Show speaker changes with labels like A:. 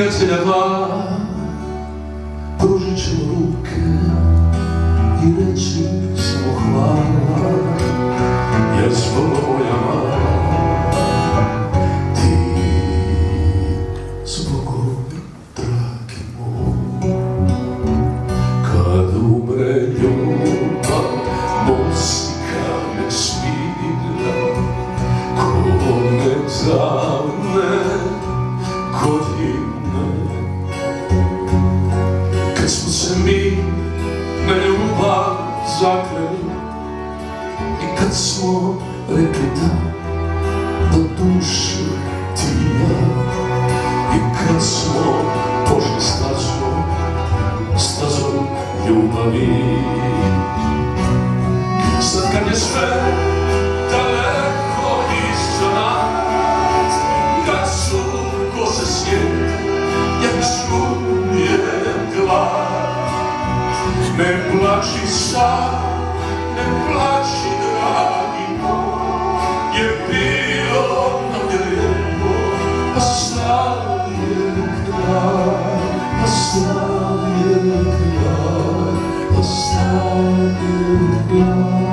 A: prijatelja dva, pružit ćemo ruke i reći samo hvala, jer zbog moja mala, ti zbogom dragi moj. Kad umre ljubav, muzika me smira, ko ne davne godine. Kad smo se mi na ljubav zakleli i kad smo rekli da do duše ti i ja, i kad smo pošli stazom ljubavi. Sad kad je sve daleko iza nas, kad su kose sjede, ja čujem glas. Ne plači sad, ne plači dragi moj, je bilo nam je lijepo, a sad je kraj, a sad je kraj, a sad je kraj.